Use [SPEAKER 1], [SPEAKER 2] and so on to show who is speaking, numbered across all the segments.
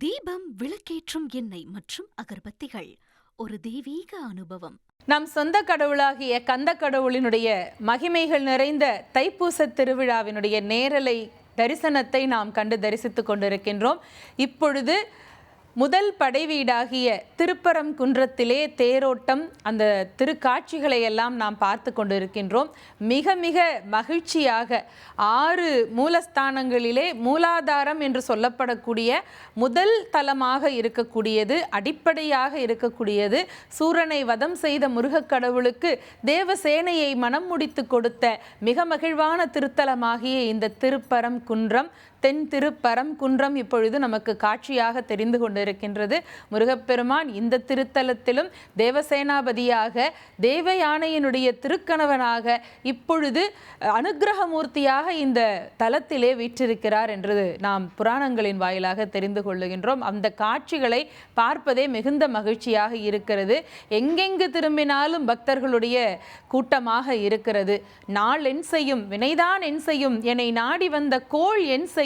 [SPEAKER 1] தீபம், விளக்கேற்றும் எண்ணெய் மற்றும் அகர்பத்திகள் ஒரு தெய்வீக அனுபவம்.
[SPEAKER 2] நம் சொந்த கடவுளாகிய கந்த கடவுளினுடைய மகிமைகள் நிறைந்த தைப்பூச திருவிழாவினுடைய நேரலை தரிசனத்தை நாம் கண்டு தரிசித்துக் கொண்டிருக்கின்றோம். இப்பொழுது முதல் படைவீடாகிய திருப்பரங்குன்றத்திலே தேரோட்டம், அந்த திருக்காட்சிகளை எல்லாம் நாம் பார்த்து கொண்டிருக்கின்றோம். மிக மிக மகிழ்ச்சியாக 6 மூலஸ்தானங்களிலே மூலாதாரம் என்று சொல்லப்படக்கூடிய முதல் தலமாக இருக்கக்கூடியது, அடிப்படையாக இருக்கக்கூடியது, சூரனை வதம் செய்த முருகக் கடவுளுக்கு தேவசேனையை மனம் முடித்து கொடுத்த மிக மகிழ்வான திருத்தலமாகிய இந்த திருப்பரங்குன்றம், தென் திருப்பரங்குன்றம் இப்பொழுது நமக்கு காட்சியாக தெரிந்து கொண்டிருக்கின்றது. முருகப்பெருமான் இந்த திருத்தலத்திலும் தேவசேனாபதியாக, தேவயானையினுடைய திருக்கணவனாக இப்பொழுது அனுக்கிரகமூர்த்தியாக இந்த தலத்திலே வீற்றிருக்கிறார் என்று நாம் புராணங்களின் வாயிலாக தெரிந்து கொள்ளுகின்றோம். அந்த காட்சிகளை பார்ப்பதே மிகுந்த மகிழ்ச்சியாக இருக்கிறது. எங்கெங்கு திரும்பினாலும் பக்தர்களுடைய கூட்டமாக இருக்கிறது. நாள் என் செய்யும், வினைதான் என் செய்யும், என்னை நாடி வந்த கோள் என் செய்யும்,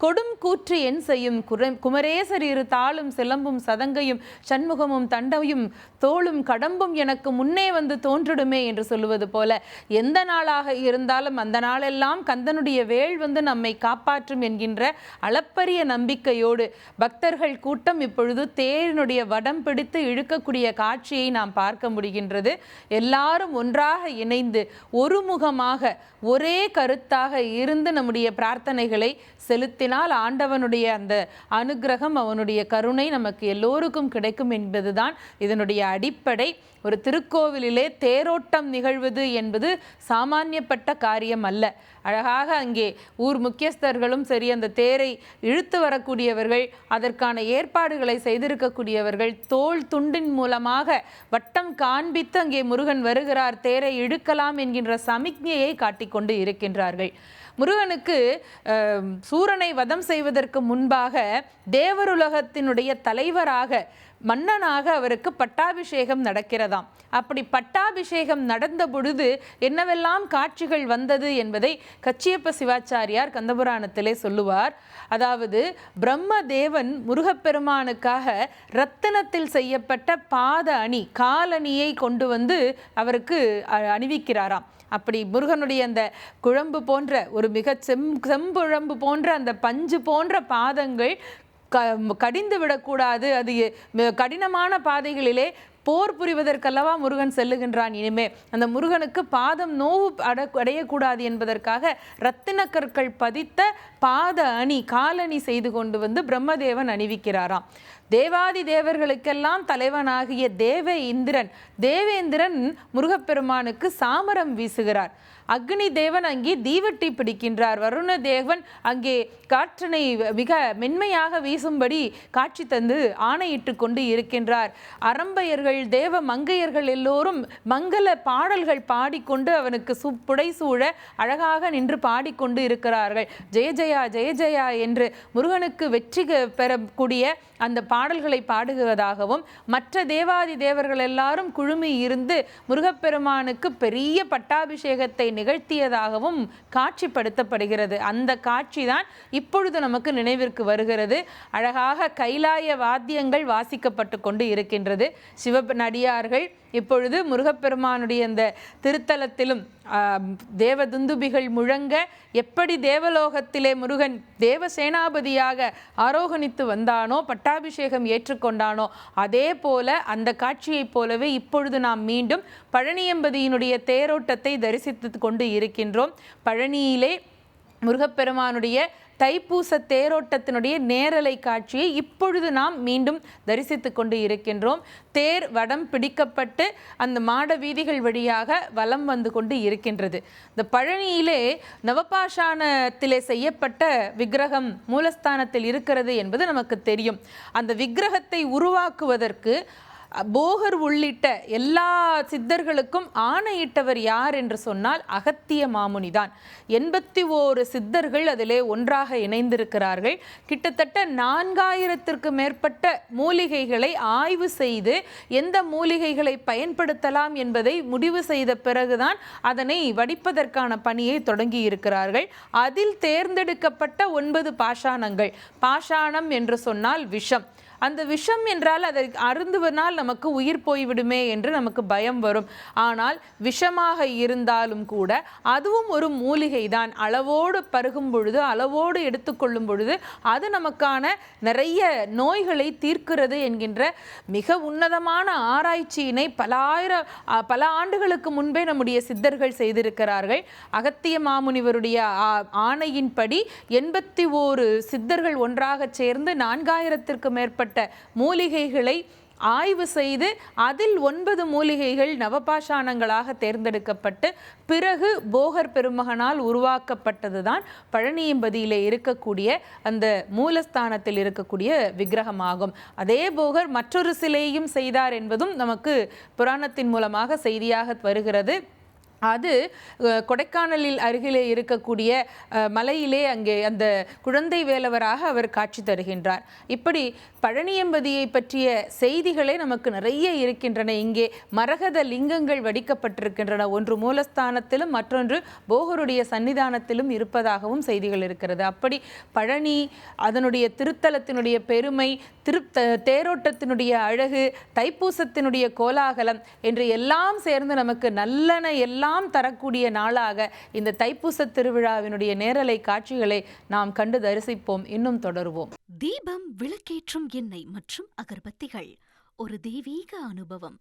[SPEAKER 2] கொடும் கூற்று என் செய்யும், குமரேசர் இரு தாளும் சிலம்பும் சதங்கையும் சண்முகமும் தண்டையும் தோளும் கடம்பும் எனக்கு முன்னே வந்து தோன்றிடுமே என்று சொல்லுவது போல, எந்த நாளாக இருந்தாலும் அந்த நாளெல்லாம் கந்தனுடைய வேள் வந்து நம்மை காப்பாற்றும் என்கின்ற அளப்பரிய நம்பிக்கையோடு பக்தர்கள் கூட்டம் இப்பொழுது தேரினுடைய வடம் பிடித்து இழுக்கக்கூடிய காட்சியை நாம் பார்க்க முடிகின்றது. எல்லாரும் ஒன்றாக இணைந்து ஒருமுகமாக ஒரே கருத்தாக இருந்து நம்முடைய பிரார்த்தனைகளை செலுத்தினால் ஆண்டவனுடைய அந்த அனுக்கிரகம், அவனுடைய கருணை நமக்கு எல்லோருக்கும் கிடைக்கும் என்பதுதான் இதனுடைய அடிப்படை. ஒரு திருக்கோவிலிலே தேரோட்டம் நிகழ்வது என்பது சாமானியப்பட்ட காரியம் அல்ல. அழகாக அங்கே ஊர் முக்கியஸ்தர்களும் சரி, அந்த தேரை இழுத்து வரக்கூடியவர்கள், அதற்கான ஏற்பாடுகளை செய்திருக்கக்கூடியவர்கள் தோள் துண்டின் மூலமாக வட்டம் காண்பித்து அங்கே முருகன் வருகிறார், தேரை இழுக்கலாம் என்கின்ற சமிக்ஞையை காட்டிக்கொண்டு இருக்கின்றார்கள். முருகனுக்கு சூரனை வதம் செய்வதற்கு முன்பாக தேவருலகத்தினுடைய தலைவராக, மன்னனாக அவருக்கு பட்டாபிஷேகம் நடக்கிறதாம். அப்படி பட்டாபிஷேகம் நடந்த பொழுது என்னவெல்லாம் காட்சிகள் வந்தது என்பதை கச்சியப்ப சிவாச்சாரியார் கந்தபுராணத்திலே சொல்லுவார். அதாவது பிரம்மதேவன் முருகப்பெருமானுக்காக ரத்தினத்தில் செய்யப்பட்ட பாத அணி, காலணியை கொண்டு வந்து அவருக்கு அணிவிக்கிறாராம். அப்படி முருகனுடைய அந்த குழம்பு போன்ற ஒரு மிக செம்புழம்பு போன்ற அந்த பஞ்சு போன்ற பாதங்கள் கடிந்து விடக்கூடாது, அது கடினமான பாதைகளிலே போர் புரிவதற்கல்லவா முருகன் செல்லுகின்றான். இனிமே அந்த முருகனுக்கு பாதம் நோவு அடையக்கூடாது என்பதற்காக ரத்தின கற்கள் பதித்த பாத அணி, காலணி செய்து கொண்டு வந்து பிரம்மதேவன் அணிவிக்கிறாராம். தேவாதி தேவர்களுக்கெல்லாம் தலைவனாகிய தேவேந்திரன் முருகப்பெருமானுக்கு சாமரம் வீசுகிறார். அக்னி தேவன் அங்கே தீவட்டி பிடிக்கின்றார். வருண தேவன் அங்கே காற்றினை மிக மென்மையாக வீசும்படி காட்சி தந்து ஆணையிட்டு கொண்டு இருக்கின்றார். அரம்பையர்கள், தேவ மங்கையர்கள் எல்லோரும் மங்கள பாடல்கள் பாடிக்கொண்டு அவனுக்கு புடைசூழ அழகாக நின்று பாடிக்கொண்டு இருக்கிறார்கள். ஜெய ஜெயா ஜெய ஜெயா என்று முருகனுக்கு வெற்றி பெறக்கூடிய அந்த பாடல்களை பாடுகிறதாகவும், மற்ற தேவாதி தேவர்கள் எல்லாரும் குழுமி இருந்து முருகப்பெருமானுக்கு பெரிய பட்டாபிஷேகத்தை நிகழ்த்தியதாகவும் காட்சிப்படுத்தப்படுகிறது. அந்த காட்சி தான் இப்பொழுது நமக்கு நினைவிற்கு வருகிறது. அழகாக கைலாய வாத்தியங்கள் வாசிக்கப்பட்டு கொண்டு இருக்கின்றது. சிவனடியார்கள் இப்பொழுது முருகப்பெருமானுடைய அந்த திருத்தலத்திலும் தேவதுந்துபிகள் முழங்க, எப்படி தேவலோகத்திலே முருகன் தேவசேனாபதியாக ஆரோகணித்து வந்தானோ, பட்டாபிஷேகம் ஏற்றுக்கொண்டானோ, அதே போல அந்த காட்சியைப் போலவே இப்பொழுது நாம் மீண்டும் பழனியம்பதியினுடைய தேரோட்டத்தை தரிசித்து கொண்டு இருக்கின்றோம். பழனியிலே முருகப்பெருமானுடைய தைப்பூச தேரோட்டத்தினுடைய நேரலை காட்சியை இப்பொழுது நாம் மீண்டும் தரிசித்து கொண்டு இருக்கின்றோம். தேர் வடம் பிடிக்கப்பட்டு அந்த மாட வீதிகள் வழியாக வலம் வந்து கொண்டு இருக்கின்றது. இந்த பழனியிலே நவபாஷாணத்திலே செய்யப்பட்ட விக்கிரகம் மூலஸ்தானத்தில் இருக்கிறது என்பது நமக்கு தெரியும். அந்த விக்கிரகத்தை உருவாக்குவதற்கு போகர் உள்ளிட்ட எல்லா சித்தர்களுக்கும் ஆணையிட்டவர் யார் என்று சொன்னால் அகத்திய மாமுனிதான். 81 சித்தர்கள் அதிலே ஒன்றாக இணைந்திருக்கிறார்கள். கிட்டத்தட்ட 4000த்திற்கு மேற்பட்ட மூலிகைகளை ஆய்வு செய்து எந்த மூலிகைகளை பயன்படுத்தலாம் என்பதை முடிவு செய்த பிறகுதான் அதனை வடிப்பதற்கான பணியை தொடங்கி இருக்கிறார்கள். அதில் தேர்ந்தெடுக்கப்பட்ட 9 பாஷாணங்கள். பாஷாணம் என்று சொன்னால் விஷம். அந்த விஷம் என்றால் அதை அருந்துவனால் நமக்கு உயிர் போய்விடுமே என்று நமக்கு பயம் வரும். ஆனால் விஷமாக இருந்தாலும் கூட அதுவும் ஒரு மூலிகை தான். அளவோடு பருகும் பொழுது, அளவோடு எடுத்துக்கொள்ளும் பொழுது அது நமக்கான நிறைய நோய்களை தீர்க்கிறது என்கின்ற மிக உன்னதமான ஆராய்ச்சியினை பல ஆண்டுகளுக்கு முன்பே நம்முடைய சித்தர்கள் செய்திருக்கிறார்கள். அகத்திய மாமுனிவருடைய ஆணையின்படி 81 சித்தர்கள் ஒன்றாக சேர்ந்து 4000த்திற்கு மேற்பட்ட மூலிகைகளை ஆய்வு செய்து அதில் 9 மூலிகைகள் நவபாஷாணங்களாக தேர்ந்தெடுக்கப்பட்டு பிறகு போகர் பெருமகனால் உருவாக்கப்பட்டதுதான் பழனியம்பதியிலே இருக்கக்கூடிய அந்த மூலஸ்தானத்தில் இருக்கக்கூடிய விக்கிரகமாகும். அதே போகர் மற்றொரு சிலையும் செய்தார் என்பதும் நமக்கு புராணத்தின் மூலமாக செய்தியாக வருகிறது. அது கொடைக்கானலில் அருகிலே இருக்கக்கூடிய மலையிலே அங்கே அந்த குழந்தை வேலவராக அவர் காட்சி தருகின்றார். இப்படி பழனியம்பதியை பற்றிய செய்திகளே நமக்கு நிறைய இருக்கின்றன. இங்கே மரகத லிங்கங்கள் வடிக்கப்பட்டிருக்கின்றன. ஒன்று மூலஸ்தானத்திலும் மற்றொன்று போகருடைய சன்னிதானத்திலும் இருப்பதாகவும் செய்திகள் இருக்கிறது. அப்படி பழனி, அதனுடைய திருத்தலத்தினுடைய பெருமை, தேரோட்டத்தினுடைய அழகு, தைப்பூசத்தினுடைய கோலாகலம் என்று எல்லாம் சேர்ந்து நமக்கு நல்லன எல்லாம் தரக்கூடிய நாளாக இந்த தைப்பூச திருவிழாவினுடைய நேரலை காட்சிகளை நாம் கண்டு தரிசிப்போம். இன்னும் தொடருவோம்.
[SPEAKER 1] தீபம், விளக்கேற்றும் எண்ணெய் மற்றும் அகர்பத்திகள் ஒரு தெய்வீக அனுபவம்.